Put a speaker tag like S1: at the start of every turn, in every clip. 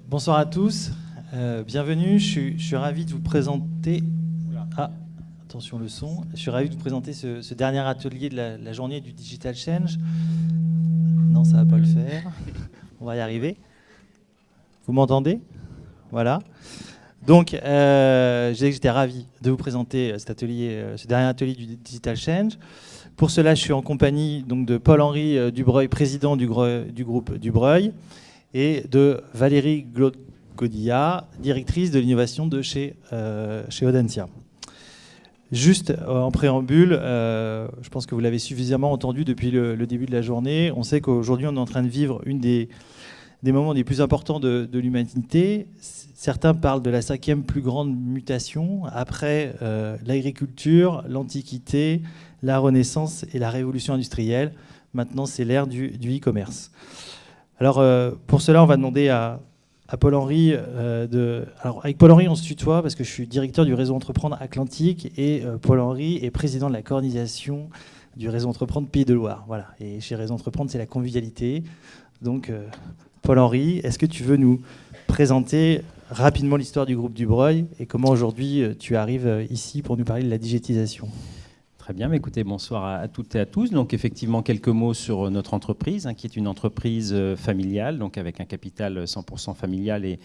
S1: Bonsoir à tous, bienvenue, je suis ravi de vous présenter... Ah, attention le son. Je suis ravi de vous présenter ce dernier atelier de la journée du Digital Change. Non, ça ne va pas le faire, on va y arriver. Vous m'entendez? Voilà. Donc, je disais que j'étais ravi de vous présenter cet atelier, ce dernier atelier du Digital Change. Pour cela, je suis en compagnie donc, de Paul-Henri Dubreuil, président du groupe Dubreuil, et de Valérie Godilla, directrice de l'innovation chez Audencia. Juste en préambule, je pense que vous l'avez suffisamment entendu depuis le début de la journée. On sait qu'aujourd'hui, on est en train de vivre une des moments les plus importants de l'humanité. Certains parlent de la 5e plus grande mutation après l'agriculture, l'Antiquité, la Renaissance et la Révolution industrielle. Maintenant, c'est l'ère du e-commerce. Alors, pour cela, on va demander à Paul-Henri Alors, avec Paul-Henri, on se tutoie parce que je suis directeur du réseau Entreprendre Atlantique et Paul-Henri est président de la coordination du réseau Entreprendre Pays de Loire. Voilà. Et chez Réseau Entreprendre, c'est la convivialité. Donc, Paul-Henri, est-ce que tu veux nous présenter rapidement l'histoire du groupe Dubreuil et comment aujourd'hui tu arrives ici pour nous parler de la digitalisation?
S2: Très bien, écoutez, bonsoir à toutes et à tous. Donc effectivement, quelques mots sur notre entreprise, qui est une entreprise familiale, donc avec un capital 100% familial et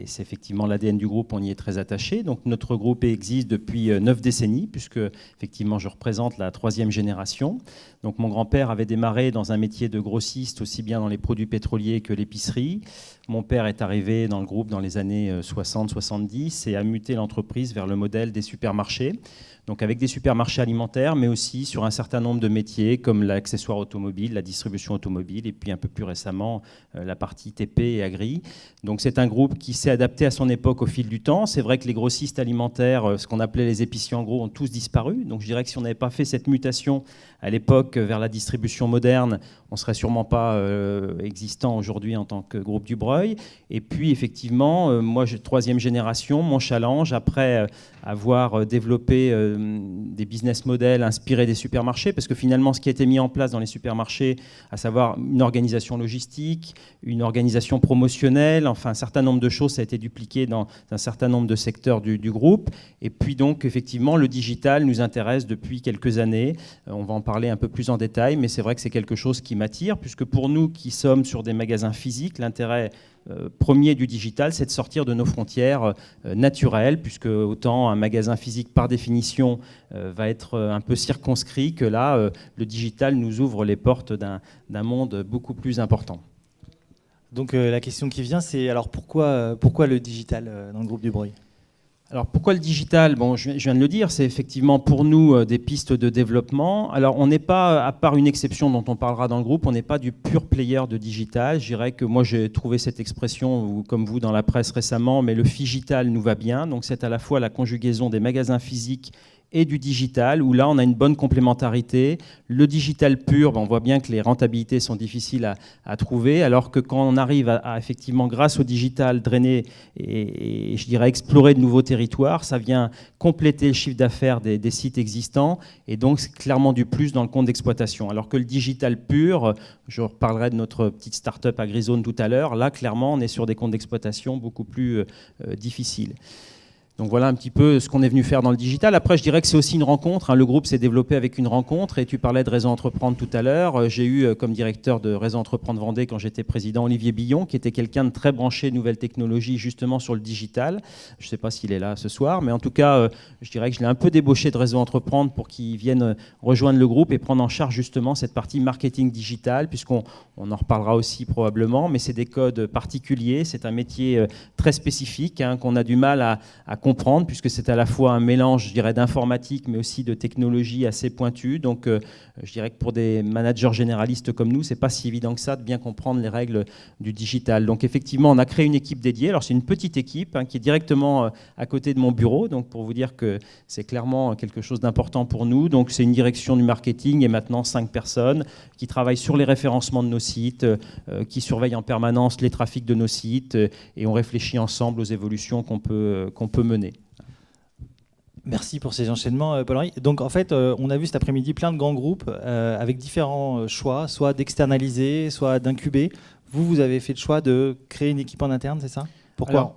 S2: c'est effectivement l'ADN du groupe, on y est très attaché. Donc notre groupe existe depuis 9 décennies, puisque effectivement je représente la 3e génération. Donc mon grand-père avait démarré dans un métier de grossiste, aussi bien dans les produits pétroliers que l'épicerie. Mon père est arrivé dans le groupe dans les années 60-70 et a muté l'entreprise vers le modèle des supermarchés. Donc avec des supermarchés alimentaires, mais aussi sur un certain nombre de métiers comme l'accessoire automobile, la distribution automobile, et puis un peu plus récemment la partie TP et Agri. Donc c'est un groupe qui s'est adapté à son époque au fil du temps. C'est vrai que les grossistes alimentaires, ce qu'on appelait les épiciers en gros, ont tous disparu. Donc je dirais que si on n'avait pas fait cette mutation à l'époque vers la distribution moderne, on ne serait sûrement pas existant aujourd'hui en tant que groupe Dubreuil. Et puis effectivement, moi j'ai 3e génération, mon challenge, après avoir développé des business models inspirés des supermarchés, parce que finalement ce qui a été mis en place dans les supermarchés, à savoir une organisation logistique, une organisation promotionnelle, enfin un certain nombre de choses, ça a été dupliqué dans un certain nombre de secteurs du groupe. Et puis donc effectivement le digital nous intéresse depuis quelques années. On va en parler un peu plus en détail, mais c'est vrai que c'est quelque chose qui m'attire, puisque pour nous qui sommes sur des magasins physiques, l'intérêt premier du digital, c'est de sortir de nos frontières naturelles, puisque autant un magasin physique par définition va être un peu circonscrit, que là, le digital nous ouvre les portes d'un monde beaucoup plus important.
S1: Donc la question qui vient, c'est alors pourquoi le digital dans le groupe Dubreuil?
S2: Alors pourquoi le digital? Bon, je viens de le dire, c'est effectivement pour nous des pistes de développement. Alors on n'est pas, à part une exception dont on parlera dans le groupe, on n'est pas du pur player de digital. Je dirais que moi j'ai trouvé cette expression, comme vous, dans la presse récemment, mais le phygital nous va bien. Donc c'est à la fois la conjugaison des magasins physiques et du digital, où là on a une bonne complémentarité. Le digital pur, on voit bien que les rentabilités sont difficiles à trouver, alors que quand on arrive à effectivement, grâce au digital, drainer et je dirais explorer de nouveaux territoires, ça vient compléter le chiffre d'affaires des sites existants, et donc c'est clairement du plus dans le compte d'exploitation. Alors que le digital pur, je reparlerai de notre petite start-up AgriZone tout à l'heure, là clairement on est sur des comptes d'exploitation beaucoup plus difficiles. Donc voilà un petit peu ce qu'on est venu faire dans le digital. Après, je dirais que c'est aussi une rencontre. Le groupe s'est développé avec une rencontre. Et tu parlais de Réseau Entreprendre tout à l'heure. J'ai eu comme directeur de Réseau Entreprendre Vendée, quand j'étais président, Olivier Billon, qui était quelqu'un de très branché nouvelles technologies, justement sur le digital. Je ne sais pas s'il est là ce soir, mais en tout cas, je dirais que je l'ai un peu débauché de Réseau Entreprendre pour qu'il vienne rejoindre le groupe et prendre en charge justement cette partie marketing digital, puisqu'on en reparlera aussi probablement, mais c'est des codes particuliers. C'est un métier très spécifique qu'on a du mal à comprendre, puisque c'est à la fois un mélange, je dirais, d'informatique, mais aussi de technologie assez pointue. Donc, je dirais que pour des managers généralistes comme nous, c'est pas si évident que ça de bien comprendre les règles du digital. Donc, effectivement, on a créé une équipe dédiée. Alors, c'est une petite équipe qui est directement à côté de mon bureau. Donc, pour vous dire que c'est clairement quelque chose d'important pour nous. Donc, c'est une direction du marketing et maintenant 5 personnes qui travaillent sur les référencements de nos sites, qui surveillent en permanence les trafics de nos sites et on réfléchit ensemble aux évolutions qu'on peut mener.
S1: Merci pour ces enchaînements, Paul-Henri. Donc en fait, on a vu cet après-midi plein de grands groupes avec différents choix, soit d'externaliser, soit d'incuber. vous avez fait le choix de créer une équipe en interne, c'est ça? Pourquoi?
S2: Alors,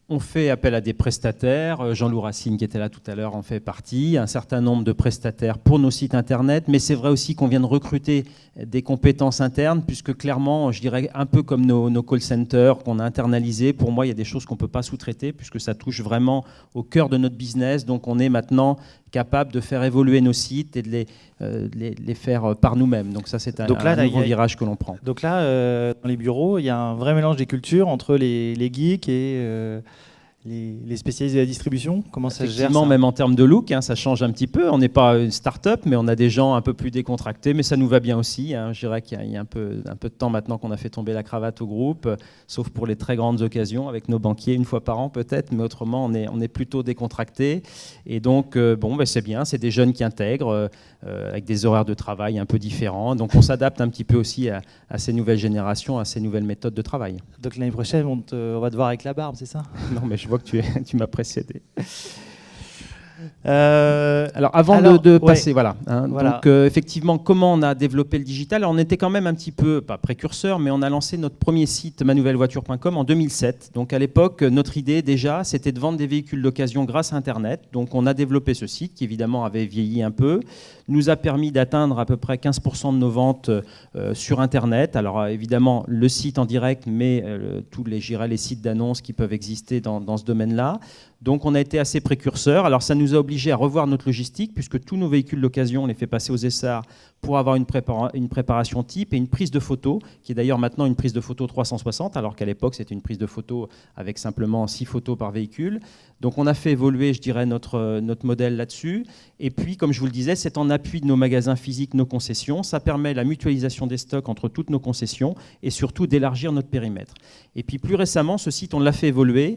S2: on fait appel à des prestataires. Jean-Loup Racine, qui était là tout à l'heure, en fait partie. Un certain nombre de prestataires pour nos sites Internet. Mais c'est vrai aussi qu'on vient de recruter des compétences internes, puisque clairement, je dirais un peu comme nos call centers qu'on a internalisés, pour moi, il y a des choses qu'on ne peut pas sous-traiter, puisque ça touche vraiment au cœur de notre business. Donc, on est maintenant capable de faire évoluer nos sites et de les faire par nous-mêmes. Donc ça, c'est un nouveau virage que l'on prend.
S1: Donc là, dans les bureaux, il y a un vrai mélange des cultures entre les geeks et les spécialistes de la distribution. Comment ça se gère, ça?
S2: Même en termes de look, hein, ça change un petit peu. On n'est pas une start-up, mais on a des gens un peu plus décontractés, mais ça nous va bien aussi. Hein. Je dirais qu'il y a un peu de temps maintenant qu'on a fait tomber la cravate au groupe, sauf pour les très grandes occasions, avec nos banquiers une fois par an peut-être, mais autrement, on est plutôt décontractés. Et donc, c'est bien, c'est des jeunes qui intègrent, avec des horaires de travail un peu différents. Donc, on s'adapte un petit peu aussi à ces nouvelles générations, à ces nouvelles méthodes de travail.
S1: Donc, l'année prochaine, on va te voir avec la barbe, c'est ça?
S2: Non, mais je vois que tu m'as précédé. Alors, avant de passer, voilà. Donc, effectivement, comment on a développé le digital? Alors, on était quand même un petit peu, pas précurseur, mais on a lancé notre premier site manouvellevoiture.com en 2007. Donc, à l'époque, notre idée, déjà, c'était de vendre des véhicules d'occasion grâce à Internet. Donc, on a développé ce site qui, évidemment, avait vieilli un peu, nous a permis d'atteindre à peu près 15% de nos ventes sur Internet. Alors, évidemment, le site en direct, mais tous les sites d'annonces qui peuvent exister dans ce domaine-là. Donc, on a été assez précurseurs. Alors, ça nous a obligés à revoir notre logistique, puisque tous nos véhicules d'occasion, on les fait passer aux essarts pour avoir une préparation type et une prise de photo, qui est d'ailleurs maintenant une prise de photo 360, alors qu'à l'époque, c'était une prise de photo avec simplement 6 photos par véhicule. Donc, on a fait évoluer, je dirais, notre modèle là-dessus. Et puis, comme je vous le disais, c'est en appui de nos magasins physiques, nos concessions. Ça permet la mutualisation des stocks entre toutes nos concessions et surtout d'élargir notre périmètre. Et puis, plus récemment, ce site, on l'a fait évoluer,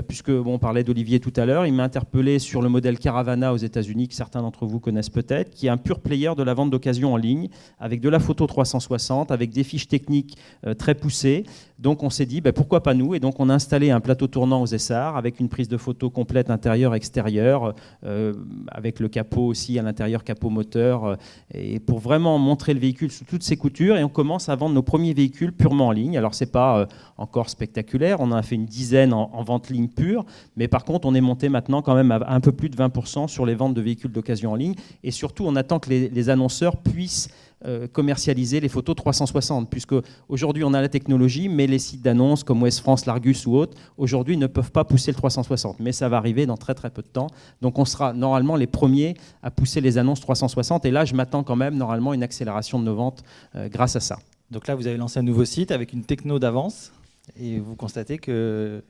S2: puisque on parlait d'Olivier tout à l'heure. Il m'a interpellé sur le modèle Caravana aux États-Unis, que certains d'entre vous connaissent peut-être, qui est un pur player de la vente d'occasion en ligne, avec de la photo 360, avec des fiches techniques très poussées. Donc on s'est dit, pourquoi pas nous? Et donc on a installé un plateau tournant aux essarts, avec une prise de photo complète intérieure-extérieure, avec le capot aussi à l'intérieur, capot moteur, et pour vraiment montrer le véhicule sous toutes ses coutures. Et on commence à vendre nos premiers véhicules purement en ligne. Alors c'est pas encore spectaculaire, on en a fait une dizaine en vente ligne pure, mais par contre on est monté maintenant quand même à un peu plus de 20% sur les ventes de véhicules d'occasion en ligne. Et surtout on attend que les annonceurs puissent commercialiser les photos 360, puisque aujourd'hui on a la technologie, mais les sites d'annonces comme Ouest France, l'Argus ou autres, aujourd'hui ne peuvent pas pousser le 360, mais ça va arriver dans très très peu de temps. Donc on sera normalement les premiers à pousser les annonces 360, et là je m'attends quand même normalement une accélération de nos ventes grâce à ça.
S1: Donc là vous avez lancé un nouveau site avec une techno d'avance, et vous constatez que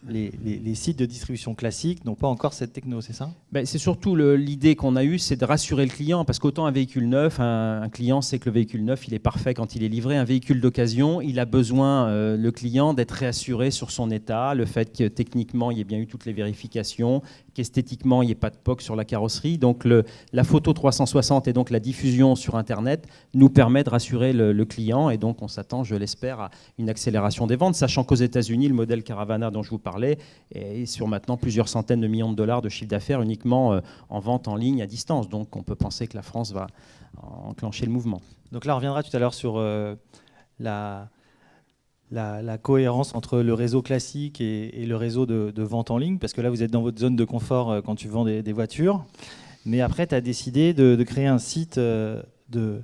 S1: les sites de distribution classiques n'ont pas encore cette techno, c'est ça?
S2: C'est surtout l'idée qu'on a eue, c'est de rassurer le client, parce qu'autant un véhicule neuf, un client sait que le véhicule neuf, il est parfait quand il est livré. Un véhicule d'occasion, il a besoin, le client, d'être réassuré sur son état, le fait que techniquement, il y ait bien eu toutes les vérifications, qu'esthétiquement, il n'y ait pas de POC sur la carrosserie. Donc la photo 360 et donc la diffusion sur Internet nous permet de rassurer le client, et donc on s'attend, je l'espère, à une accélération des ventes, sachant qu'aux États-Unis, le modèle Caravana dont je vous parlais est sur maintenant plusieurs centaines de millions de dollars de chiffre d'affaires uniquement en vente en ligne à distance. Donc on peut penser que la France va enclencher le mouvement.
S1: Donc là, on reviendra tout à l'heure sur la cohérence entre le réseau classique et le réseau de vente en ligne, parce que là, vous êtes dans votre zone de confort quand tu vends des voitures. Mais après, tu as décidé de créer un site de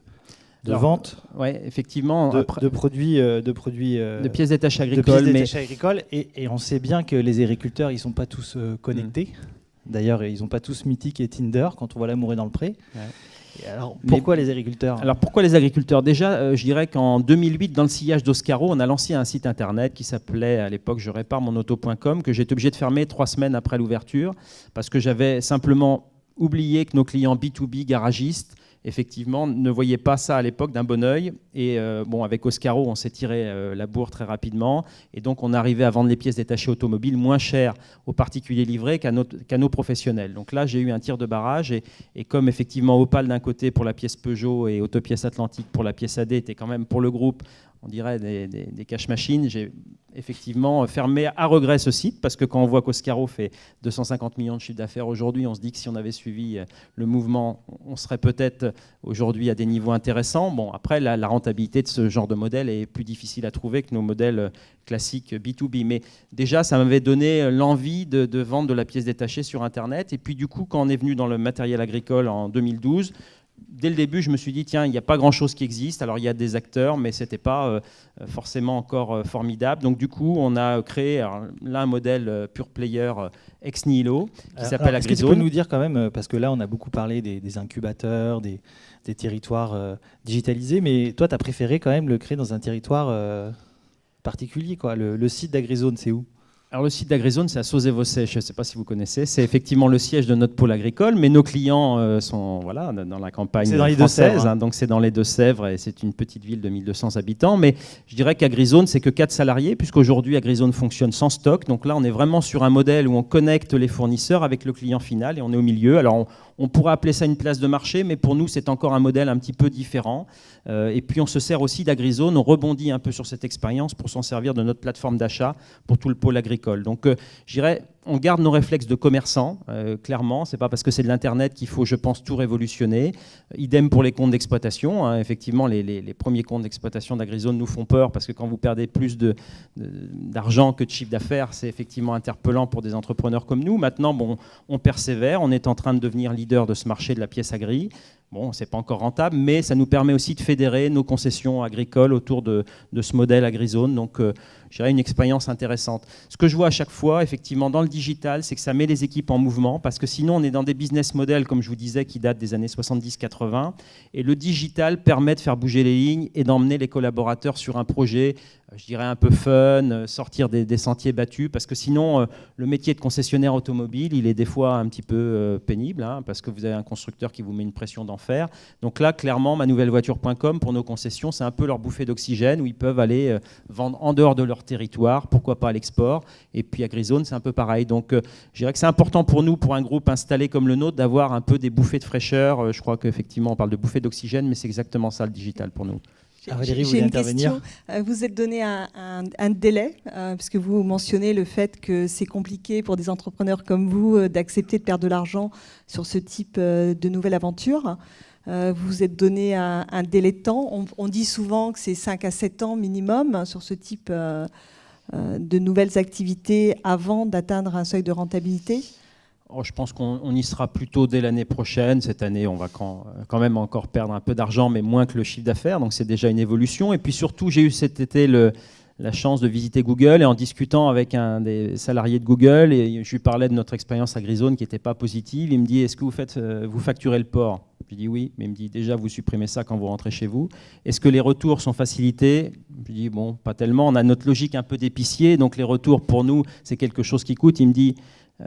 S1: vente,
S2: effectivement,
S1: de produits,
S2: de pièces détachées agricoles.
S1: Et on sait bien que les agriculteurs, ils ne sont pas tous connectés. D'ailleurs, ils n'ont pas tous Mythic et Tinder quand on voit l'amour est dans le pré. Ouais. Et alors, pourquoi les agriculteurs?
S2: Alors, pourquoi les agriculteurs? Déjà, je dirais qu'en 2008, dans le sillage d'Oscaro, on a lancé un site internet qui s'appelait, à l'époque, je répare mon auto.com, que j'ai été obligé de fermer 3 semaines après l'ouverture, parce que j'avais simplement oublié que nos clients B2B garagistes, effectivement, ne voyaient pas ça à l'époque d'un bon œil. Et avec Oscaro, on s'est tiré la bourre très rapidement. Et donc, on arrivait à vendre les pièces détachées automobiles moins chères aux particuliers livrés qu'à nos professionnels. Donc là, j'ai eu un tir de barrage. Et comme effectivement Opal d'un côté pour la pièce Peugeot et Autopièces Atlantique pour la pièce AD était quand même pour le groupe on dirait des cash machines. J'ai effectivement fermé à regret ce site, parce que quand on voit qu'Oscaro fait 250 millions de chiffre d'affaires aujourd'hui, on se dit que si on avait suivi le mouvement, on serait peut-être aujourd'hui à des niveaux intéressants. Bon, après, la rentabilité de ce genre de modèle est plus difficile à trouver que nos modèles classiques B2B. Mais déjà, ça m'avait donné l'envie de vendre de la pièce détachée sur Internet. Et puis du coup, quand on est venu dans le matériel agricole en 2012, dès le début, je me suis dit, tiens, il n'y a pas grand-chose qui existe. Alors, il y a des acteurs, mais ce n'était pas forcément encore formidable. Donc, du coup, on a créé là un modèle pure player ex nihilo qui s'appelle
S1: Est-ce que tu
S2: AgriZone.
S1: peux nous dire quand même, parce que là, on a beaucoup parlé des incubateurs, des territoires digitalisés, mais toi, tu as préféré quand même le créer dans un territoire particulier, quoi. Le site d'AgriZone, c'est où ?
S2: Alors le site d'AgriZone, c'est à Sauzet-Vaucé, je ne sais pas si vous connaissez. C'est effectivement le siège de notre pôle agricole, mais nos clients sont voilà, dans la campagne
S1: C'est dans les
S2: française.
S1: Deux-Sèvres, hein.
S2: Donc c'est dans les Deux-Sèvres et c'est une petite ville de 1200 habitants. Mais je dirais qu'AgriZone, c'est que 4 salariés, puisqu'aujourd'hui AgriZone fonctionne sans stock. Donc là, on est vraiment sur un modèle où on connecte les fournisseurs avec le client final et on est au milieu. Alors on pourrait appeler ça une place de marché, mais pour nous, c'est encore un modèle un petit peu différent. Et puis on se sert aussi d'AgriZone, on rebondit un peu sur cette expérience pour s'en servir de notre plateforme d'achat pour tout le pôle agricole. Donc je dirais, on garde nos réflexes de commerçant, clairement. Ce n'est pas parce que c'est de l'Internet qu'il faut, je pense, tout révolutionner. Idem pour les comptes d'exploitation. Hein. Effectivement, les premiers comptes d'exploitation d'AgriZone nous font peur parce que quand vous perdez plus d'argent que de chiffre d'affaires, c'est effectivement interpellant pour des entrepreneurs comme nous. Maintenant, bon, on persévère, on est en train de devenir leader de ce marché de la pièce agri. Bon, ce n'est pas encore rentable, mais ça nous permet aussi de fédérer nos concessions agricoles autour de ce modèle AgriZone. Donc, je dirais une expérience intéressante. Ce que je vois à chaque fois, effectivement, dans le digital, c'est que ça met les équipes en mouvement, parce que sinon, on est dans des business models, comme je vous disais, qui datent des années 70-80. Et le digital permet de faire bouger les lignes et d'emmener les collaborateurs sur un projet, je dirais un peu fun, sortir des sentiers battus, parce que sinon, le métier de concessionnaire automobile, il est des fois un petit peu pénible, hein, parce que vous avez un constructeur qui vous met une pression d'enfer. Donc là, clairement, manouvellevoiture.com, pour nos concessions, c'est un peu leur bouffée d'oxygène, où ils peuvent aller vendre en dehors de leur territoire, pourquoi pas à l'export. Et puis AgriZone, c'est un peu pareil. Donc je dirais que c'est important pour nous, pour un groupe installé comme le nôtre, d'avoir un peu des bouffées de fraîcheur. Je crois qu'effectivement, on parle de bouffées d'oxygène, mais c'est exactement ça le digital pour nous.
S1: Valérie, vous voulez intervenir ?
S3: Vous êtes donné un délai, puisque vous mentionnez le fait que c'est compliqué pour des entrepreneurs comme vous d'accepter de perdre de l'argent sur ce type de nouvelle aventure. Vous vous êtes donné un délai de temps. On dit souvent que c'est 5 à 7 ans minimum sur ce type de nouvelles activités avant d'atteindre un seuil de rentabilité.
S2: Oh, je pense qu'on y sera plutôt dès l'année prochaine. Cette année, on va quand même encore perdre un peu d'argent, mais moins que le chiffre d'affaires. Donc c'est déjà une évolution. Et puis surtout, j'ai eu cet été la chance de visiter Google et en discutant avec un des salariés de Google, et je lui parlais de notre expérience AgriZone qui n'était pas positive. Il me dit, est-ce que vous facturez le port ? Je lui dis oui, mais il me dit déjà vous supprimez ça quand vous rentrez chez vous. Est-ce que les retours sont facilités ? Je lui dis bon, pas tellement. On a notre logique un peu d'épicier, donc les retours pour nous c'est quelque chose qui coûte. Il me dit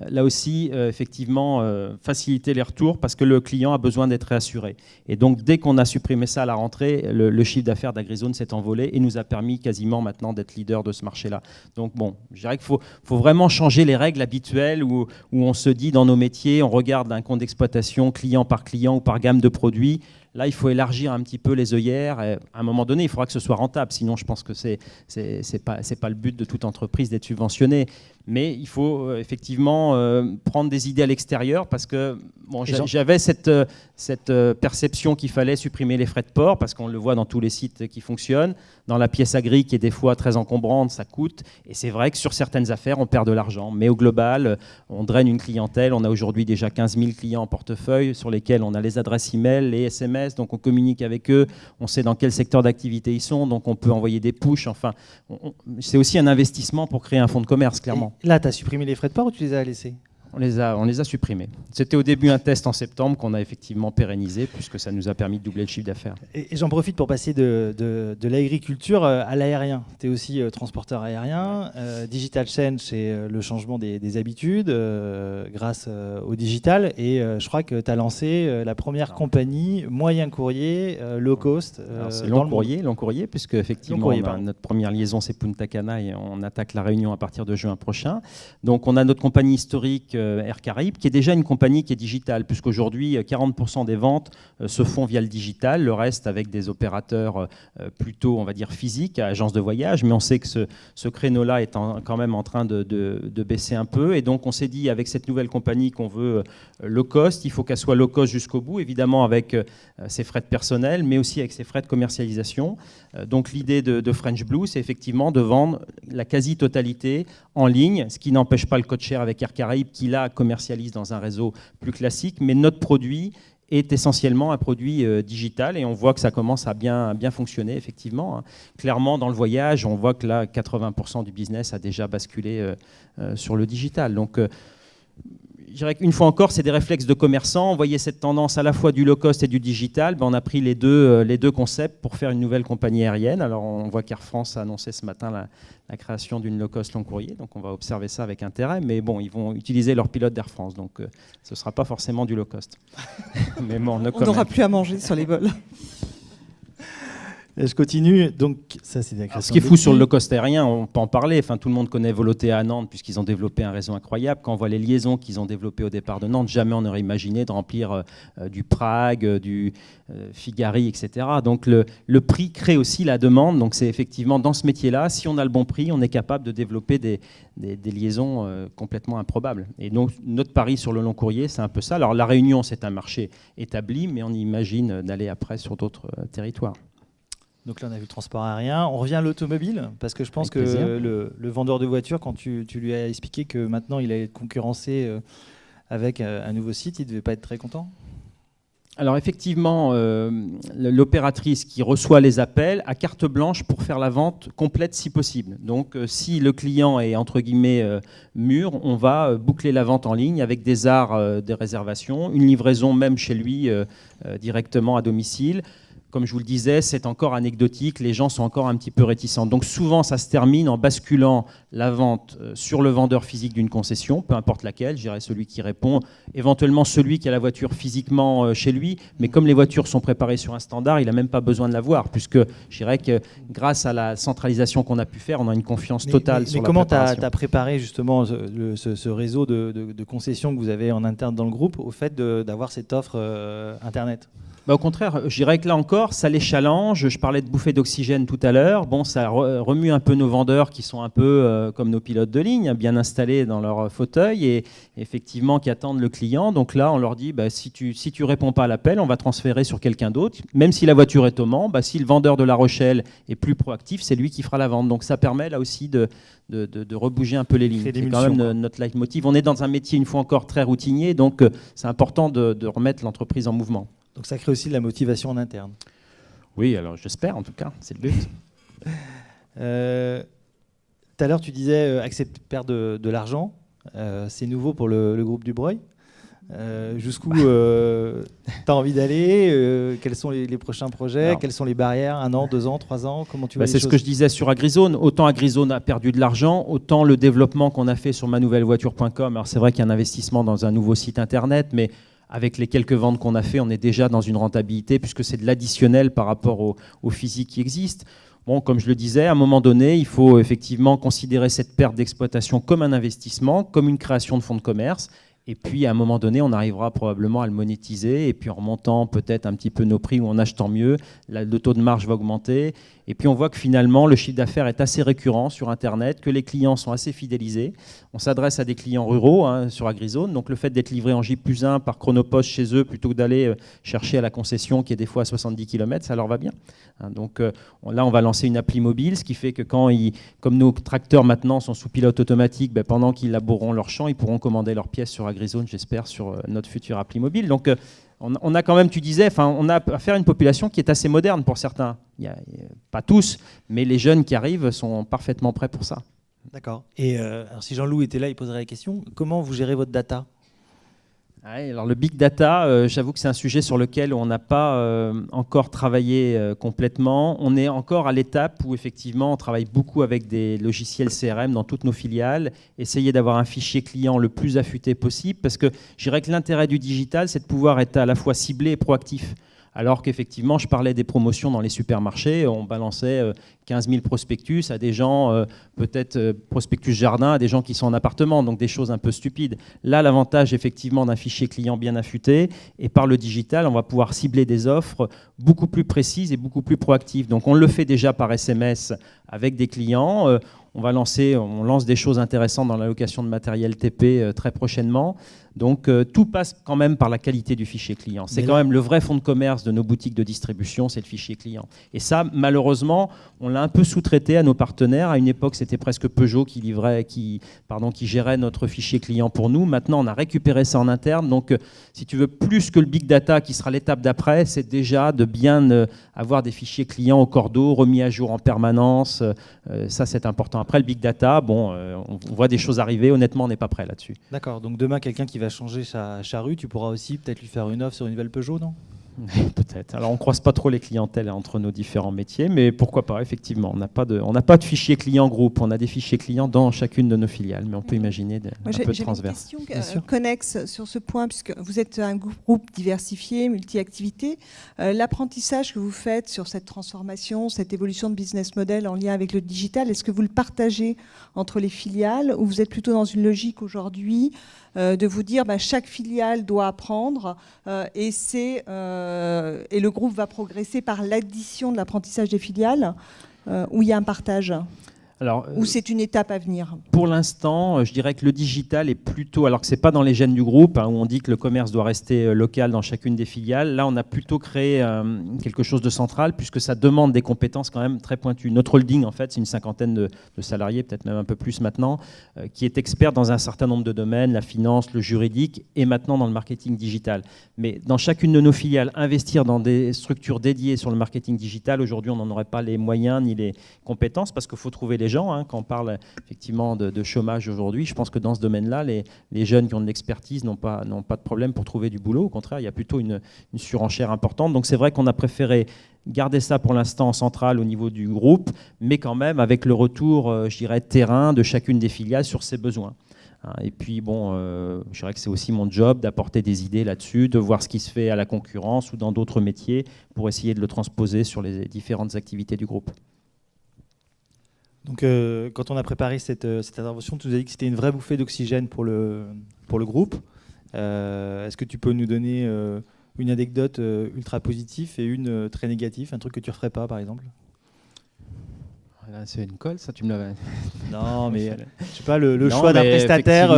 S2: là aussi, effectivement, faciliter les retours parce que le client a besoin d'être réassuré. Et donc, dès qu'on a supprimé ça à la rentrée, le chiffre d'affaires d'AgriZone s'est envolé et nous a permis quasiment maintenant d'être leader de ce marché-là. Donc, bon, je dirais qu'il faut vraiment changer les règles habituelles où on se dit dans nos métiers, on regarde un compte d'exploitation client par client ou par gamme de produits. Là, il faut élargir un petit peu les œillères. À un moment donné, il faudra que ce soit rentable. Sinon, je pense que c'est pas le but de toute entreprise d'être subventionnée. Mais il faut effectivement prendre des idées à l'extérieur parce que bon, j'avais cette perception qu'il fallait supprimer les frais de port parce qu'on le voit dans tous les sites qui fonctionnent. Dans la pièce agri qui est des fois très encombrante, ça coûte. Et c'est vrai que sur certaines affaires, on perd de l'argent. Mais au global, on draine une clientèle. On a aujourd'hui déjà 15 000 clients en portefeuille sur lesquels on a les adresses e-mail, les SMS. Donc on communique avec eux. On sait dans quel secteur d'activité ils sont. Donc on peut envoyer des pushs. Enfin, c'est aussi un investissement pour créer un fonds de commerce, clairement.
S1: Et là, tu as supprimé les frais de port ou tu les as laissés ?
S2: On les a supprimés. C'était au début un test en septembre qu'on a effectivement pérennisé puisque ça nous a permis de doubler le chiffre d'affaires.
S1: Et j'en profite pour passer de l'agriculture à l'aérien. Tu es aussi transporteur aérien. Digital Change, c'est le changement des habitudes grâce au digital. Et je crois que tu as lancé la première compagnie moyen courrier low cost.
S2: C'est long courrier, puisque effectivement notre première liaison c'est Punta Cana et on attaque la Réunion à partir de juin prochain. Donc on a notre compagnie historique Air Caraïbes, qui est déjà une compagnie qui est digitale, puisqu'aujourd'hui, 40% des ventes se font via le digital, le reste avec des opérateurs plutôt, on va dire, physiques, agences de voyage, mais on sait que ce créneau-là est quand même en train de baisser un peu, et donc on s'est dit, avec cette nouvelle compagnie qu'on veut low cost, il faut qu'elle soit low cost jusqu'au bout, évidemment avec ses frais de personnel, mais aussi avec ses frais de commercialisation. Donc l'idée de French Blue, c'est effectivement de vendre la quasi-totalité en ligne, ce qui n'empêche pas le code-share avec Air Caraïbes, qui là commercialise dans un réseau plus classique, mais notre produit est essentiellement un produit digital, et on voit que ça commence à bien fonctionner, effectivement, hein. Clairement, dans le voyage, on voit que là, 80% du business a déjà basculé sur le digital. Donc, je dirais qu'une fois encore, c'est des réflexes de commerçants. On voyait cette tendance à la fois du low cost et du digital. On a pris les deux concepts pour faire une nouvelle compagnie aérienne. Alors, on voit qu'Air France a annoncé ce matin la création d'une low cost long courrier. Donc, on va observer ça avec intérêt. Mais bon, ils vont utiliser leur pilote d'Air France. Donc, ce ne sera pas forcément du low cost. Mais bon,
S3: on n'aura plus à manger sur les vols.
S1: Je continue. Donc, ça, c'est
S2: ce qui est fou sur le low cost aérien, on peut en parler. Enfin, tout le monde connaît Volotea à Nantes, puisqu'ils ont développé un réseau incroyable. Quand on voit les liaisons qu'ils ont développées au départ de Nantes, jamais on aurait imaginé de remplir du Prague, du Figari, etc. Donc, le prix crée aussi la demande. Donc, c'est effectivement dans ce métier-là, si on a le bon prix, on est capable de développer des liaisons complètement improbables. Et donc, notre pari sur le long courrier, c'est un peu ça. Alors, la Réunion, c'est un marché établi, mais on imagine d'aller après sur d'autres territoires.
S1: Donc là, on a vu le transport aérien. On revient à l'automobile, parce que je pense que le vendeur de voitures, quand tu lui as expliqué que maintenant il allait être concurrencé avec un nouveau site, il ne devait pas être très content?
S2: Alors effectivement, l'opératrice qui reçoit les appels a carte blanche pour faire la vente complète si possible. Donc si le client est entre guillemets mûr, on va boucler la vente en ligne avec des arts de réservation, une livraison même chez lui directement à domicile. Comme je vous le disais, c'est encore anecdotique, les gens sont encore un petit peu réticents. Donc souvent, ça se termine en basculant la vente sur le vendeur physique d'une concession, peu importe laquelle, je dirais celui qui répond, éventuellement celui qui a la voiture physiquement chez lui, mais comme les voitures sont préparées sur un standard, il n'a même pas besoin de la voir, puisque je dirais que grâce à la centralisation qu'on a pu faire, on a une confiance totale sur la préparation.
S1: Mais comment tu as préparé justement ce réseau de concessions que vous avez en interne dans le groupe au fait d'avoir cette offre Internet ?
S2: Au contraire, je dirais que là encore, ça les challenge. Je parlais de bouffée d'oxygène tout à l'heure. Bon, ça remue un peu nos vendeurs qui sont un peu comme nos pilotes de ligne, bien installés dans leur fauteuil et effectivement qui attendent le client. Donc là, on leur dit, si tu réponds pas à l'appel, on va transférer sur quelqu'un d'autre. Même si la voiture est au Mans, si le vendeur de La Rochelle est plus proactif, c'est lui qui fera la vente. Donc ça permet là aussi de rebouger un peu les lignes. C'est quand même notre leitmotiv. On est dans un métier, une fois encore, très routinier. Donc c'est important de remettre l'entreprise en mouvement.
S1: Donc ça crée aussi de la motivation en interne.
S2: Oui, alors j'espère en tout cas, c'est le but.
S1: Tout à l'heure, tu disais accepter de perdre de l'argent. C'est nouveau pour le groupe Dubreuil. Jusqu'où tu as envie d'aller? Quels sont les prochains projets? Alors, quelles sont les barrières? 1 an, 2 ans, 3 ans? Comment tu vois les
S2: c'est
S1: choses?
S2: Ce que je disais sur AgriZone. Autant AgriZone a perdu de l'argent, autant le développement qu'on a fait sur manouvellevoiture.com. Alors c'est vrai qu'il y a un investissement dans un nouveau site internet, mais avec les quelques ventes qu'on a fait, on est déjà dans une rentabilité puisque c'est de l'additionnel par rapport au physique qui existe. Bon, comme je le disais, à un moment donné, il faut effectivement considérer cette perte d'exploitation comme un investissement, comme une création de fonds de commerce. Et puis, à un moment donné, on arrivera probablement à le monétiser. Et puis, en remontant peut-être un petit peu nos prix ou en achetant mieux, le taux de marge va augmenter. Et puis, on voit que finalement, le chiffre d'affaires est assez récurrent sur Internet, que les clients sont assez fidélisés. On s'adresse à des clients ruraux sur AgriZone. Donc, le fait d'être livré en J+1 par Chronopost chez eux, plutôt que d'aller chercher à la concession qui est des fois à 70 km, ça leur va bien. Donc, là, on va lancer une appli mobile, ce qui fait que comme nos tracteurs maintenant sont sous pilote automatique, pendant qu'ils laboureront leur champ, ils pourront commander leurs pièces sur AgriZone, j'espère, sur notre future appli mobile. Donc, on a quand même, tu disais, on a affaire à une population qui est assez moderne pour certains. Pas tous, mais les jeunes qui arrivent sont parfaitement prêts pour ça.
S1: D'accord. Et alors si Jean-Loup était là, il poserait la question, comment vous gérez votre data?
S2: Alors le big data, j'avoue que c'est un sujet sur lequel on n'a pas encore travaillé complètement. On est encore à l'étape où effectivement on travaille beaucoup avec des logiciels CRM dans toutes nos filiales, essayer d'avoir un fichier client le plus affûté possible, parce que je dirais que l'intérêt du digital, c'est de pouvoir être à la fois ciblé et proactif. Alors qu'effectivement, je parlais des promotions dans les supermarchés, on balançait 15 000 prospectus à des gens, peut-être prospectus jardin, à des gens qui sont en appartement, donc des choses un peu stupides. Là, l'avantage effectivement d'un fichier client bien affûté, et par le digital, on va pouvoir cibler des offres beaucoup plus précises et beaucoup plus proactives. Donc on le fait déjà par SMS avec des clients. On lance des choses intéressantes dans l'allocation de matériel TP très prochainement. Donc tout passe quand même par la qualité du fichier client. C'est quand même le vrai fonds de commerce de nos boutiques de distribution, c'est le fichier client. Et ça, malheureusement, on l'a un peu sous-traité à nos partenaires. À une époque, c'était presque Peugeot qui gérait notre fichier client pour nous. Maintenant, on a récupéré ça en interne. Donc, si tu veux, plus que le big data qui sera l'étape d'après, c'est déjà de bien avoir des fichiers clients au cordeau, remis à jour en permanence. Ça, c'est important. Après, le big data, on voit des choses arriver. Honnêtement, on n'est pas prêt là-dessus.
S1: D'accord. Donc demain, quelqu'un qui va changer sa charrue, tu pourras aussi peut-être lui faire une offre sur une nouvelle Peugeot, non ?
S2: Peut-être. Alors, on ne croise pas trop les clientèles entre nos différents métiers, mais pourquoi pas, effectivement. On n'a pas de fichier client groupe, on a des fichiers clients dans chacune de nos filiales, mais on peut imaginer un peu de transverse.
S3: J'ai une question connexe sur ce point, puisque vous êtes un groupe diversifié, multi-activités. L'apprentissage que vous faites sur cette transformation, cette évolution de business model en lien avec le digital, est-ce que vous le partagez entre les filiales, ou vous êtes plutôt dans une logique aujourd'hui de vous dire chaque filiale doit apprendre et le groupe va progresser par l'addition de l'apprentissage des filiales, où il y a un partage ? Ou c'est une étape à venir ?
S2: Pour l'instant, je dirais que le digital est plutôt, alors que ce n'est pas dans les gènes du groupe, où on dit que le commerce doit rester local dans chacune des filiales. Là, on a plutôt créé quelque chose de central, puisque ça demande des compétences quand même très pointues. Notre holding, en fait, c'est une cinquantaine de salariés, peut-être même un peu plus maintenant, qui est expert dans un certain nombre de domaines, la finance, le juridique, et maintenant dans le marketing digital. Mais dans chacune de nos filiales, investir dans des structures dédiées sur le marketing digital, aujourd'hui, on n'en aurait pas les moyens ni les compétences, parce qu'il faut trouver les gens. Quand on parle effectivement de chômage aujourd'hui, je pense que dans ce domaine-là, les jeunes qui ont de l'expertise n'ont pas de problème pour trouver du boulot. Au contraire, il y a plutôt une surenchère importante. Donc c'est vrai qu'on a préféré garder ça pour l'instant en centrale au niveau du groupe, mais quand même avec le retour, je dirais, terrain de chacune des filiales sur ses besoins. Et puis, je dirais que c'est aussi mon job d'apporter des idées là-dessus, de voir ce qui se fait à la concurrence ou dans d'autres métiers pour essayer de le transposer sur les différentes activités du groupe.
S1: Donc, quand on a préparé cette intervention, tu nous as dit que c'était une vraie bouffée d'oxygène pour le groupe. Est-ce que tu peux nous donner une anecdote ultra positive et une très négative, un truc que tu ne referais pas, par exemple ?
S2: Là, c'est une colle, ça, tu me l'avais...
S1: Non, mais je sais pas, le choix d'un prestataire,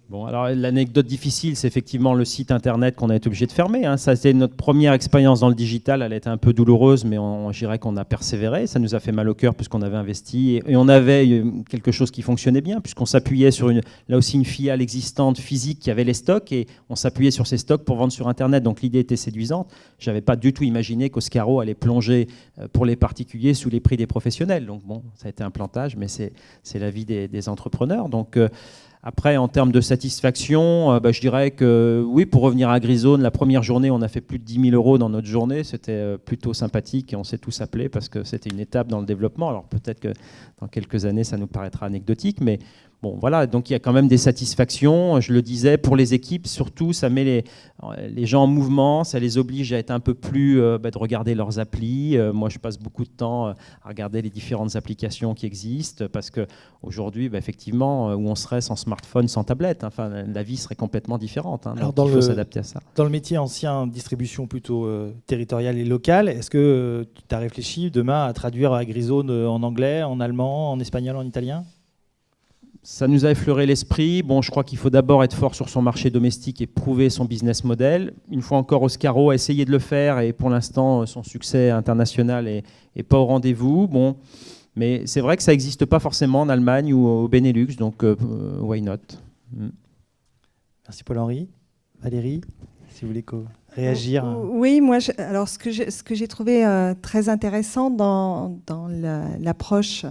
S2: Bon, alors l'anecdote difficile, c'est effectivement le site internet qu'on a été obligé de fermer. Ça, c'était notre première expérience dans le digital. Elle a été un peu douloureuse, mais je dirais qu'on a persévéré. Ça nous a fait mal au cœur puisqu'on avait investi et on avait quelque chose qui fonctionnait bien puisqu'on s'appuyait sur là aussi une filiale existante physique qui avait les stocks et on s'appuyait sur ces stocks pour vendre sur internet. Donc l'idée était séduisante. J'avais pas du tout imaginé qu'Oscaro allait plonger pour les particuliers sous les prix des professionnels. Donc bon, ça a été un plantage, mais c'est la vie des entrepreneurs. Donc après, en termes de satisfaction, je dirais que oui, pour revenir à Grizone, la première journée, on a fait plus de 10 000 € dans notre journée. C'était plutôt sympathique et on s'est tous appelés parce que c'était une étape dans le développement. Alors peut-être que dans quelques années, ça nous paraîtra anecdotique, mais bon, voilà, donc il y a quand même des satisfactions. Je le disais, pour les équipes, surtout, ça met les gens en mouvement, ça les oblige à être un peu plus, de regarder leurs applis. Moi, je passe beaucoup de temps à regarder les différentes applications qui existent parce qu'aujourd'hui, effectivement, où on serait sans smartphone, sans tablette, la vie serait complètement différente.
S1: Alors
S2: donc il faut s'adapter à ça.
S1: Dans le métier ancien, distribution plutôt territoriale et locale, est-ce que tu as réfléchi demain à traduire à Grizone en anglais, en allemand, en espagnol, en italien ?
S2: Ça nous a effleuré l'esprit. Bon, je crois qu'il faut d'abord être fort sur son marché domestique et prouver son business model. Une fois encore, Oscaro a essayé de le faire et pour l'instant, son succès international est pas au rendez-vous. Bon, mais c'est vrai que ça n'existe pas forcément en Allemagne ou au Benelux, donc why not ?
S1: Merci Paul-Henri. Valérie, si vous voulez réagir.
S3: Oui, moi, alors ce que j'ai trouvé très intéressant dans l'approche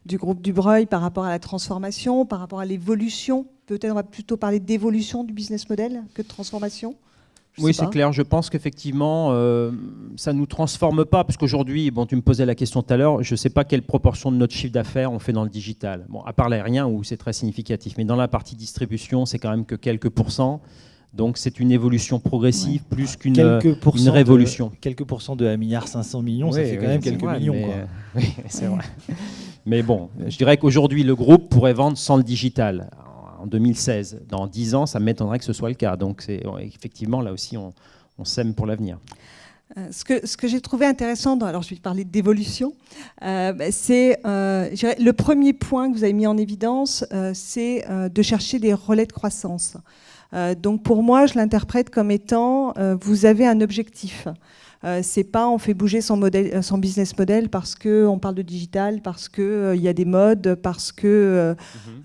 S3: du groupe Dubreuil par rapport à la transformation, par rapport à l'évolution, peut-être on va plutôt parler d'évolution du business model que de transformation.
S2: Oui, c'est clair. Je pense qu'effectivement, ça ne nous transforme pas, parce qu'aujourd'hui, bon, tu me posais la question tout à l'heure, je ne sais pas quelle proportion de notre chiffre d'affaires on fait dans le digital. Bon, à part l'aérien, où c'est très significatif, mais dans la partie distribution, c'est quand même que quelques pourcents. Donc c'est une évolution progressive plus qu'une révolution.
S1: Quelques pourcents de 1,5 milliard, ça fait quand même quelques millions.
S2: Oui, c'est vrai. Mais bon, je dirais qu'aujourd'hui, le groupe pourrait vendre sans le digital. En 2016. Dans 10 ans, ça m'étonnerait que ce soit le cas. Donc, effectivement, là aussi, on sème pour l'avenir.
S3: Ce que j'ai trouvé intéressant, alors je vais parler d'évolution, c'est le premier point que vous avez mis en évidence, c'est de chercher des relais de croissance. Donc, pour moi, je l'interprète comme étant, vous avez un objectif. C'est pas on fait bouger son business model parce qu'on parle de digital, parce qu'il y a des modes, parce que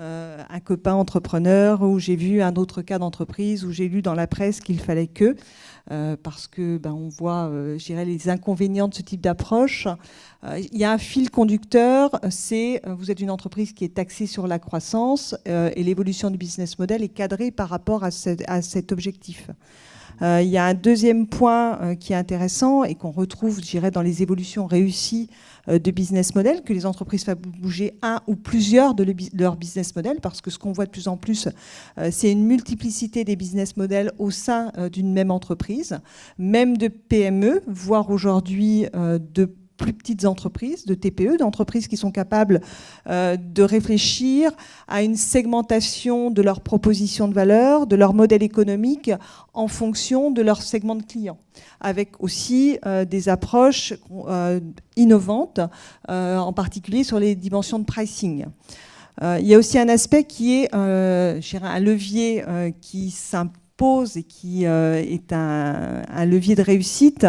S3: un copain entrepreneur, ou j'ai vu un autre cas d'entreprise, ou j'ai lu dans la presse qu'il fallait que, parce que on voit je dirais, les inconvénients de ce type d'approche. Il y a un fil conducteur, c'est vous êtes une entreprise qui est taxée sur la croissance et l'évolution du business model est cadrée par rapport à cet objectif. Il y a un deuxième point qui est intéressant et qu'on retrouve, je dirais, dans les évolutions réussies de business model, que les entreprises fassent bouger un ou plusieurs de leur business model, parce que ce qu'on voit de plus en plus, c'est une multiplicité des business models au sein d'une même entreprise, même de PME, voire aujourd'hui de plus petites entreprises, de TPE, d'entreprises qui sont capables de réfléchir à une segmentation de leur proposition de valeur, de leur modèle économique en fonction de leur segment de clients, avec aussi des approches innovantes, en particulier sur les dimensions de pricing. Il y a aussi un aspect qui est je dirais, un levier qui s'impose et qui est un levier de réussite.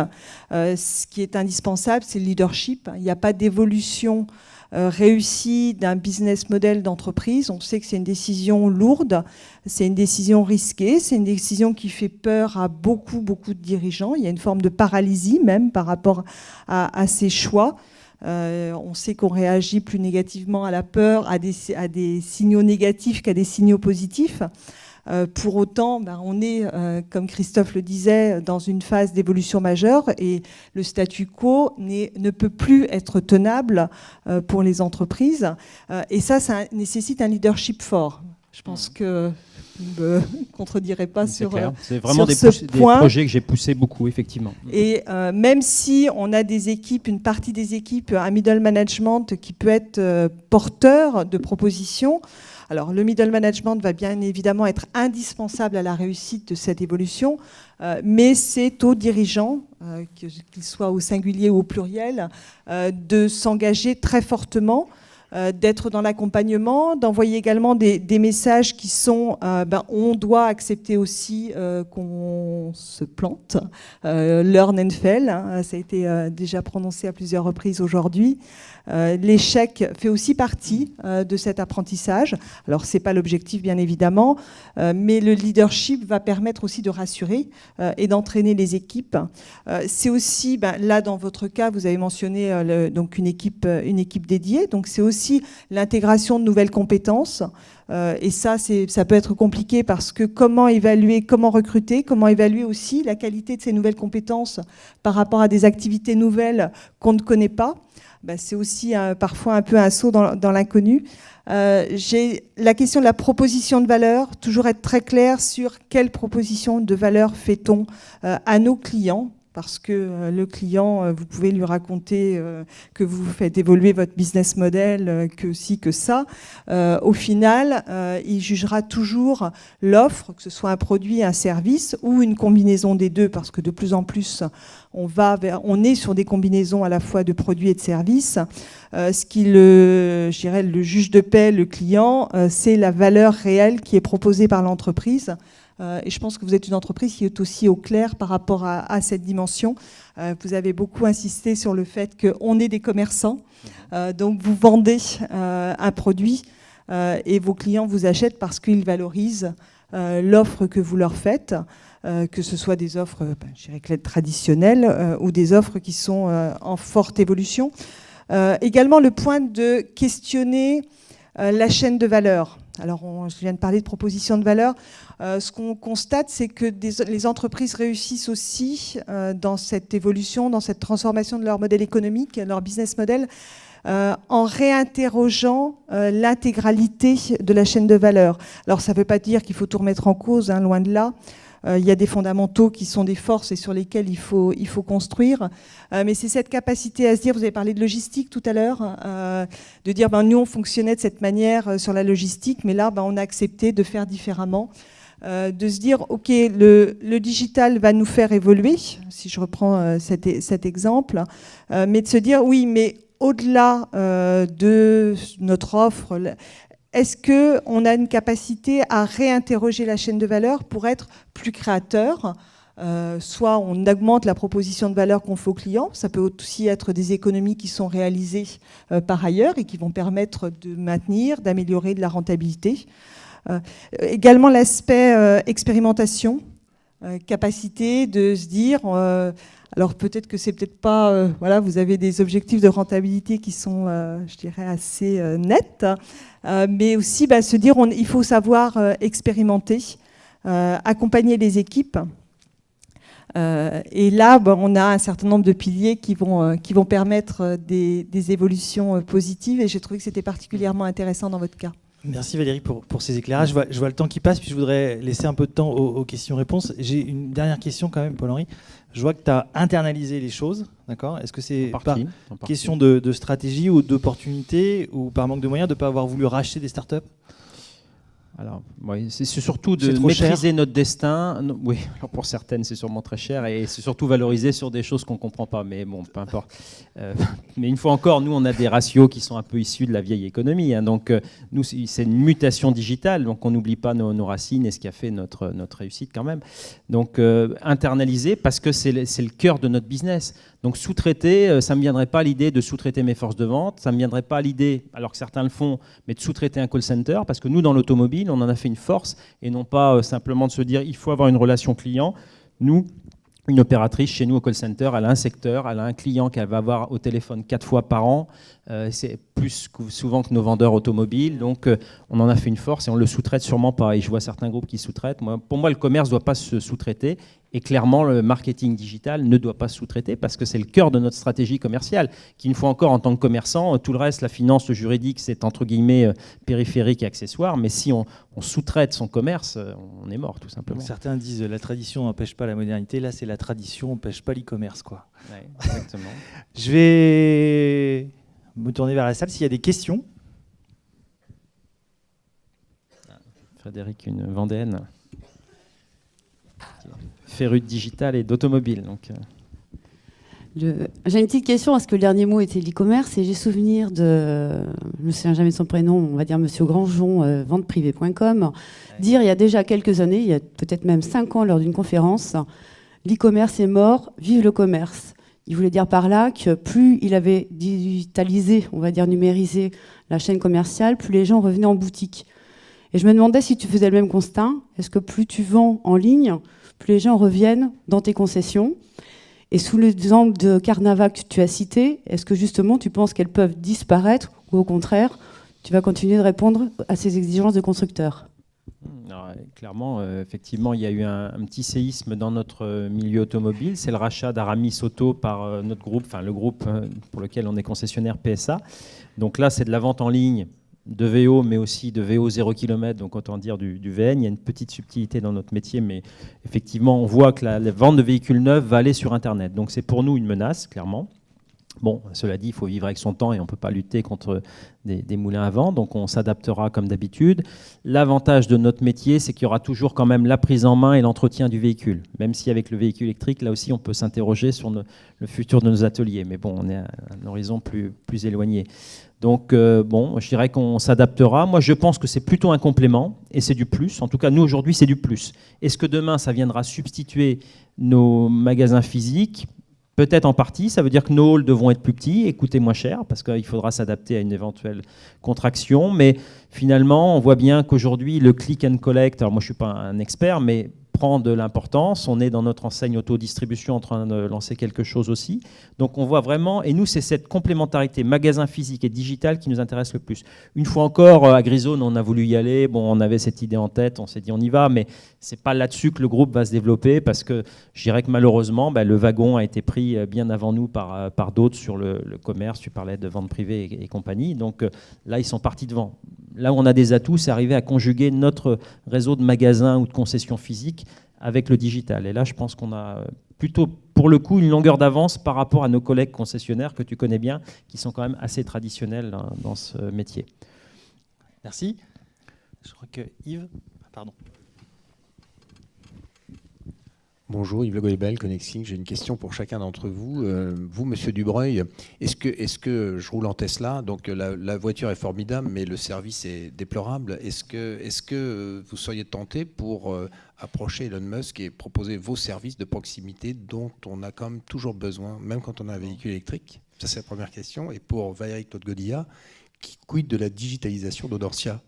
S3: Ce qui est indispensable, c'est le leadership. Il n'y a pas d'évolution réussie d'un business model d'entreprise. On sait que c'est une décision lourde, c'est une décision risquée, c'est une décision qui fait peur à beaucoup de dirigeants. Il y a une forme de paralysie même par rapport à ces choix. On sait qu'on réagit plus négativement à la peur, à des signaux négatifs qu'à des signaux positifs. Pour autant, on est, comme Christophe le disait, dans une phase d'évolution majeure et le statu quo ne peut plus être tenable pour les entreprises. Et ça nécessite un leadership fort. Je pense que vous ne me contredirez pas sur ce point.
S2: C'est vraiment des projets que j'ai poussés beaucoup, effectivement.
S3: Et même si on a des équipes, une partie des équipes, un middle management qui peut être porteur de propositions, alors, le middle management va bien évidemment être indispensable à la réussite de cette évolution, mais c'est aux dirigeants, qu'ils soient au singulier ou au pluriel, de s'engager très fortement, d'être dans l'accompagnement, d'envoyer également des messages qui sont on doit accepter aussi qu'on se plante, learn and fail, ça a été déjà prononcé à plusieurs reprises aujourd'hui. L'échec fait aussi partie de cet apprentissage. Alors, ce n'est pas l'objectif, bien évidemment, mais le leadership va permettre aussi de rassurer et d'entraîner les équipes. C'est aussi, là, dans votre cas, vous avez mentionné donc une équipe dédiée. Donc, c'est aussi l'intégration de nouvelles compétences. Et ça peut être compliqué parce que comment évaluer, comment recruter, comment évaluer aussi la qualité de ces nouvelles compétences par rapport à des activités nouvelles qu'on ne connaît pas. C'est aussi parfois un peu un saut dans l'inconnu. J'ai la question de la proposition de valeur, toujours être très clair sur quelle proposition de valeur fait-on à nos clients. Parce que le client, vous pouvez lui raconter que vous faites évoluer votre business model, que ci, que ça. Au final, il jugera toujours l'offre, que ce soit un produit, un service ou une combinaison des deux, parce que de plus en plus, on est sur des combinaisons à la fois de produits et de services. Ce qui le juge de paix, le client, c'est la valeur réelle qui est proposée par l'entreprise. Et je pense que vous êtes une entreprise qui est aussi au clair par rapport à cette dimension. Vous avez beaucoup insisté sur le fait qu'on est des commerçants, donc vous vendez un produit et vos clients vous achètent parce qu'ils valorisent l'offre que vous leur faites, que ce soit des offres je dirais, traditionnelles ou des offres qui sont en forte évolution. Également le point de questionner la chaîne de valeur. Alors, je viens de parler de proposition de valeur. Ce qu'on constate, c'est que les entreprises réussissent aussi dans cette évolution, dans cette transformation de leur modèle économique, leur business model, en réinterrogeant l'intégralité de la chaîne de valeur. Alors, ça ne veut pas dire qu'il faut tout remettre en cause, hein, loin de là. Il y a des fondamentaux qui sont des forces et sur lesquels il faut construire. Mais c'est cette capacité à se dire, vous avez parlé de logistique tout à l'heure, de dire, nous, on fonctionnait de cette manière sur la logistique, mais là, on a accepté de faire différemment. De se dire, OK, le digital va nous faire évoluer, si je reprends cet exemple, mais de se dire, oui, mais au-delà de notre offre, est-ce qu'on a une capacité à réinterroger la chaîne de valeur pour être plus créateur ? Soit on augmente la proposition de valeur qu'on fait aux clients, ça peut aussi être des économies qui sont réalisées par ailleurs et qui vont permettre de maintenir, d'améliorer de la rentabilité. Également l'aspect expérimentation, capacité de se dire... alors peut-être que c'est peut-être pas... voilà, vous avez des objectifs de rentabilité qui sont, je dirais, assez nets, mais aussi se dire il faut savoir expérimenter, accompagner les équipes. Et là, on a un certain nombre de piliers qui vont permettre des évolutions positives, et j'ai trouvé que c'était particulièrement intéressant dans votre cas.
S1: Merci Valérie pour ces éclairages. Je vois le temps qui passe, puis je voudrais laisser un peu de temps aux questions-réponses. J'ai une dernière question quand même, Paul-Henri. Je vois que tu as internalisé les choses, d'accord ? Est-ce que c'est par question de stratégie ou d'opportunité, ou par manque de moyens, de ne pas avoir voulu racheter des startups ?
S2: Alors, oui, c'est surtout de maîtriser notre destin. Oui, alors pour certaines, c'est sûrement très cher, et c'est surtout valorisé sur des choses qu'on ne comprend pas. Mais bon, peu importe. Mais une fois encore, nous, on a des ratios qui sont un peu issus de la vieille économie. Hein. Donc, nous, c'est une mutation digitale. Donc, on n'oublie pas nos racines et ce qui a fait notre réussite quand même. Donc, internaliser, parce que c'est le cœur de notre business. Donc, sous-traiter, ça ne me viendrait pas l'idée de sous-traiter mes forces de vente. Ça ne me viendrait pas l'idée, alors que certains le font, mais de sous-traiter un call center. Parce que nous, dans l'automobile, on en a fait une force, et non pas simplement de se dire il faut avoir une relation client. Nous, une opératrice chez nous au call center, elle a un secteur, elle a un client qu'elle va avoir au téléphone 4 fois par an. C'est plus souvent que nos vendeurs automobiles. Donc, on en a fait une force et on ne le sous-traite sûrement pas. Et je vois certains groupes qui sous-traitent. Pour moi, le commerce ne doit pas se sous-traiter. Et clairement, le marketing digital ne doit pas se sous-traiter parce que c'est le cœur de notre stratégie commerciale. Qu'une fois encore, en tant que commerçant, tout le reste, la finance, le juridique, c'est entre guillemets périphérique et accessoire. Mais si on sous-traite son commerce, on est mort, tout simplement.
S1: Donc, certains disent la tradition n'empêche pas la modernité. Là, c'est la tradition n'empêche pas l'e-commerce, quoi.
S2: Ouais, exactement.
S1: Je vais me tourner vers la salle s'il y a des questions.
S2: Frédéric, une Vendéenne. Féru de digital et d'automobile. Donc.
S4: J'ai une petite question, parce que le dernier mot était l'e-commerce, et j'ai souvenir de, je ne me souviens jamais de son prénom, on va dire Monsieur Grandjean, venteprivée.com, dire il y a déjà quelques années, il y a peut-être même 5 ans lors d'une conférence, l'e-commerce est mort, vive le commerce. Il voulait dire par là que plus il avait digitalisé, on va dire numérisé la chaîne commerciale, plus les gens revenaient en boutique. Et je me demandais si tu faisais le même constat, est-ce que plus tu vends en ligne, plus les gens reviennent dans tes concessions. Et sous l'exemple de Carnava que tu as cité, est-ce que justement tu penses qu'elles peuvent disparaître ou au contraire, tu vas continuer de répondre à ces exigences de constructeurs ?
S2: Alors, clairement, effectivement, il y a eu un petit séisme dans notre milieu automobile. C'est le rachat d'Aramis Auto par notre groupe, enfin le groupe pour lequel on est concessionnaire PSA. Donc là, c'est de la vente en ligne de VO, mais aussi de VO 0 km, donc autant dire du VN. Il y a une petite subtilité dans notre métier, mais effectivement, on voit que la vente de véhicules neufs va aller sur Internet. Donc c'est pour nous une menace, clairement. Bon, cela dit, il faut vivre avec son temps et on ne peut pas lutter contre des moulins à vent, donc on s'adaptera comme d'habitude. L'avantage de notre métier, c'est qu'il y aura toujours quand même la prise en main et l'entretien du véhicule. Même si avec le véhicule électrique, là aussi, on peut s'interroger sur le futur de nos ateliers. Mais bon, on est à un horizon plus éloigné. Donc, bon, je dirais qu'on s'adaptera. Moi, je pense que c'est plutôt un complément et c'est du plus. En tout cas, nous, aujourd'hui, c'est du plus. Est-ce que demain, ça viendra substituer nos magasins physiques ? Peut-être en partie. Ça veut dire que nos halls devront être plus petits et coûter moins cher parce qu'il faudra s'adapter à une éventuelle contraction. Mais finalement, on voit bien qu'aujourd'hui, le click and collect, alors moi, je ne suis pas un expert, mais prend de l'importance. On est dans notre enseigne autodistribution en train de lancer quelque chose aussi. Donc on voit vraiment, et nous c'est cette complémentarité magasin physique et digital qui nous intéresse le plus. Une fois encore, à Grizone, on a voulu y aller, bon, on avait cette idée en tête, on s'est dit on y va, mais c'est pas là-dessus que le groupe va se développer, parce que je dirais que malheureusement, le wagon a été pris bien avant nous par d'autres sur le commerce. Tu parlais de vente privée et compagnie, donc là ils sont partis devant. Là où on a des atouts, c'est arriver à conjuguer notre réseau de magasins ou de concessions physiques avec le digital. Et là, je pense qu'on a plutôt, pour le coup, une longueur d'avance par rapport à nos collègues concessionnaires que tu connais bien, qui sont quand même assez traditionnels dans ce métier.
S1: Merci. Je crois que Yves, pardon.
S5: Bonjour, Yves Le Goébel, Connexing. J'ai une question pour chacun d'entre vous. Vous, Monsieur Dubreuil, est-ce que je roule en Tesla, donc la voiture est formidable, mais le service est déplorable. Est-ce que vous seriez tenté pour approcher Elon Musk et proposer vos services de proximité dont on a quand même toujours besoin, même quand on a un véhicule électrique? Ça, c'est la première question. Et pour Valérie Claude Godilla, quid de la digitalisation d'Audencia?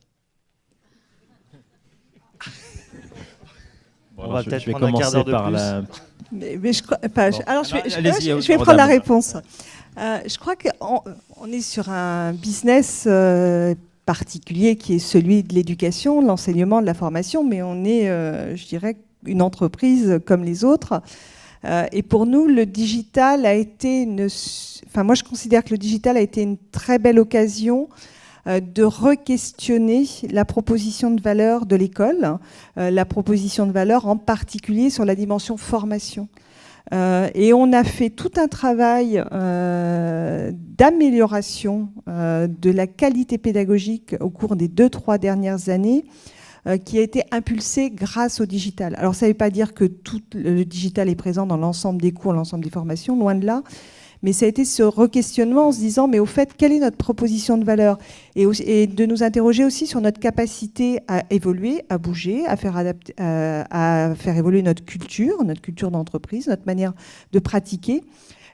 S1: On va peut-être
S2: je vais
S1: prendre un quart
S2: commencer
S1: d'heure de
S2: par
S1: plus.
S3: Mais je crois, enfin,
S2: Bon.
S3: alors
S2: Allez-y,
S3: je vais prendre la réponse. Je crois qu'on est sur un business particulier qui est celui de l'éducation, de l'enseignement, de la formation, mais on est, je dirais, une entreprise comme les autres. Et pour nous, le digital a été moi je considère que le digital a été une très belle occasion de re-questionner la proposition de valeur de l'école, la proposition de valeur en particulier sur la dimension formation. Et on a fait tout un travail d'amélioration de la qualité pédagogique au cours des 2-3 dernières années, qui a été impulsé grâce au digital. Alors ça ne veut pas dire que tout le digital est présent dans l'ensemble des cours, l'ensemble des formations, loin de là. Mais ça a été ce re-questionnement en se disant, mais au fait, quelle est notre proposition de valeur, et de nous interroger aussi sur notre capacité à évoluer, à bouger, à faire évoluer notre culture d'entreprise, notre manière de pratiquer,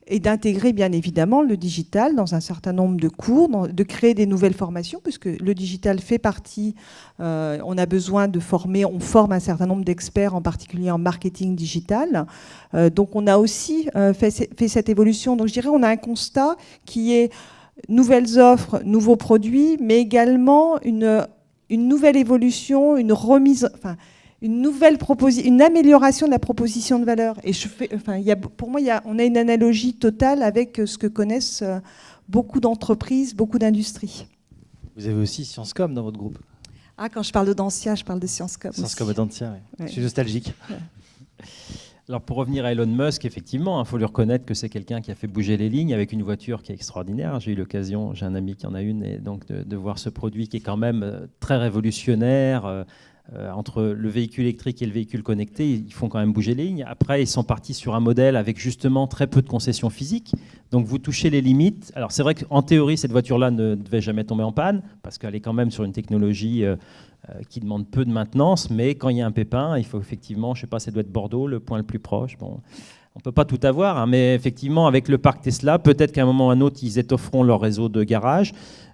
S3: et d'intégrer bien évidemment le digital dans un certain nombre de cours, de créer des nouvelles formations, puisque le digital fait partie, on a besoin de former, on forme un certain nombre d'experts, en particulier en marketing digital. Donc on a aussi fait cette évolution. Donc je dirais on a un constat qui est nouvelles offres, nouveaux produits, mais également une nouvelle évolution, une remise... une amélioration de la proposition de valeur. Et pour moi, on a une analogie totale avec ce que connaissent beaucoup d'entreprises, beaucoup d'industries.
S1: Vous avez aussi Sciencescom dans votre groupe.
S3: Ah, quand je parle d'Audencia, je parle de Sciencescom.
S1: Sciencescom Audencia, oui. Je suis nostalgique.
S3: Ouais.
S2: Alors pour revenir à Elon Musk, effectivement, il faut lui reconnaître que c'est quelqu'un qui a fait bouger les lignes avec une voiture qui est extraordinaire. J'ai eu l'occasion, j'ai un ami qui en a une, et donc de voir ce produit qui est quand même très révolutionnaire. Entre le véhicule électrique et le véhicule connecté, ils font quand même bouger les lignes. Après, ils sont partis sur un modèle avec justement très peu de concessions physiques. Donc vous touchez les limites. Alors c'est vrai qu'en théorie, cette voiture-là ne devait jamais tomber en panne, parce qu'elle est quand même sur une technologie qui demande peu de maintenance. Mais quand il y a un pépin, il faut effectivement, je ne sais pas, ça doit être Bordeaux, le point le plus proche. Bon, on ne peut pas tout avoir, hein, mais effectivement, avec le parc Tesla, peut-être qu'à un moment ou à un autre, ils étofferont leur réseau de garage.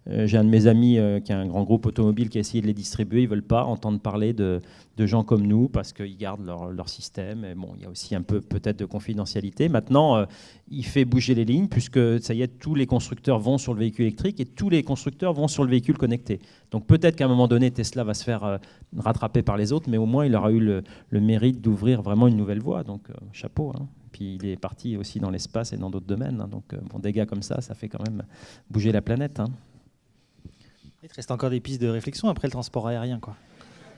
S2: J'ai un de mes amis qui a un grand groupe automobile qui a essayé de les distribuer. Ils ne veulent pas entendre parler de gens comme nous parce qu'ils gardent leur système. Et bon, il y a aussi un peu peut-être de confidentialité. Maintenant, il fait bouger les lignes puisque ça y est, tous les constructeurs vont sur le véhicule électrique et tous les constructeurs vont sur le véhicule connecté. Donc peut-être qu'à un moment donné, Tesla va se faire rattraper par les autres, mais au moins il aura eu le mérite d'ouvrir vraiment une nouvelle voie. Donc chapeau. Hein. Puis il est parti aussi dans l'espace et dans d'autres domaines. Hein. Donc des gars comme ça fait quand même bouger la planète. Hein.
S1: Il reste encore des pistes de réflexion après le transport aérien, quoi.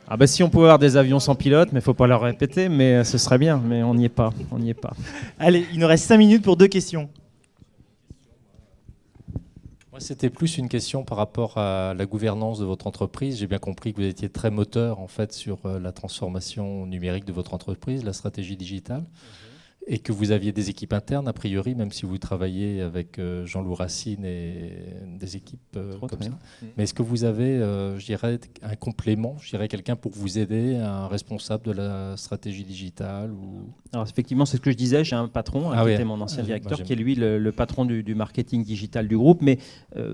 S2: Ah bah si on pouvait avoir des avions sans pilote, mais il ne faut pas leur répéter, mais ce serait bien, mais on n'y est pas.
S1: Allez, il nous reste 5 minutes pour 2 questions.
S6: Moi, c'était plus une question par rapport à la gouvernance de votre entreprise. J'ai bien compris que vous étiez très moteur en fait sur la transformation numérique de votre entreprise, la stratégie digitale. et que vous aviez des équipes internes, a priori, même si vous travaillez avec Jean-Loup Racine et des équipes comme ça. Mais est-ce que vous avez, je dirais, un complément, je dirais quelqu'un pour vous aider, un responsable de la stratégie digitale ou...
S2: Alors effectivement, c'est ce que je disais, j'ai un patron qui était mon ancien directeur,
S6: moi,
S2: qui est lui le patron du marketing digital du groupe. Mais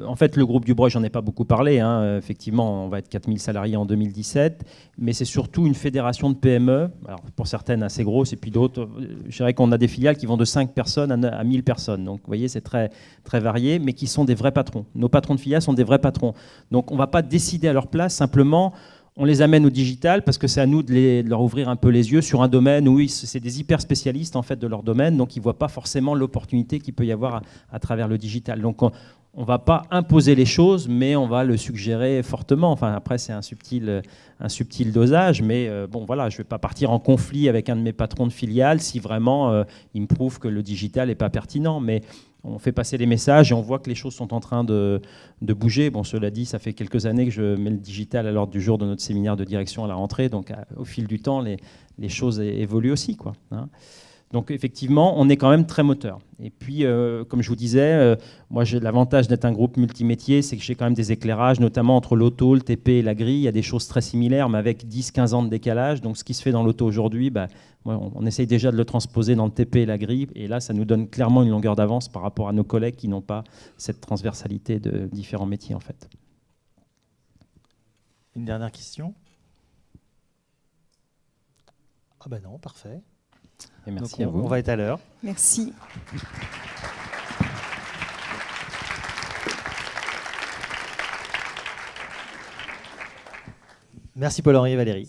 S2: en fait, le groupe Dubreuil, j'en ai pas beaucoup parlé. Effectivement, on va être 4000 salariés en 2017. Mais c'est surtout une fédération de PME, alors pour certaines assez grosses, et puis d'autres, je dirais qu'on a des filiales qui vont de 5 personnes à 1000 personnes. Donc vous voyez, c'est très, très varié, mais qui sont des vrais patrons. Nos patrons de filiales sont des vrais patrons. Donc on ne va pas décider à leur place, simplement... On les amène au digital parce que c'est à nous de leur ouvrir un peu les yeux sur un domaine où c'est des hyper spécialistes en fait de leur domaine, donc ils ne voient pas forcément l'opportunité qu'il peut y avoir à travers le digital. Donc on ne va pas imposer les choses, mais on va le suggérer fortement. Enfin, après, c'est un subtil dosage, mais bon, voilà, je ne vais pas partir en conflit avec un de mes patrons de filiale si vraiment il me prouve que le digital n'est pas pertinent. Mais on fait passer les messages et on voit que les choses sont en train de bouger. Bon, cela dit, ça fait quelques années que je mets le digital à l'ordre du jour de notre séminaire de direction à la rentrée. Donc, au fil du temps, les choses évoluent aussi, quoi. Donc, effectivement, on est quand même très moteur. Et puis, comme je vous disais, moi, j'ai l'avantage d'être un groupe multimétier, c'est que j'ai quand même des éclairages, notamment entre l'auto, le TP et la grille. Il y a des choses très similaires, mais avec 10-15 ans de décalage. Donc, ce qui se fait dans l'auto aujourd'hui, on essaye déjà de le transposer dans le TP et la grille. Et là, ça nous donne clairement une longueur d'avance par rapport à nos collègues qui n'ont pas cette transversalité de différents métiers, en fait.
S1: Une dernière question? Ah ben non, parfait.
S2: Et merci
S1: Donc
S2: à vous.
S1: On va être à l'heure.
S3: Merci.
S1: Merci Paul-Henri et Valérie.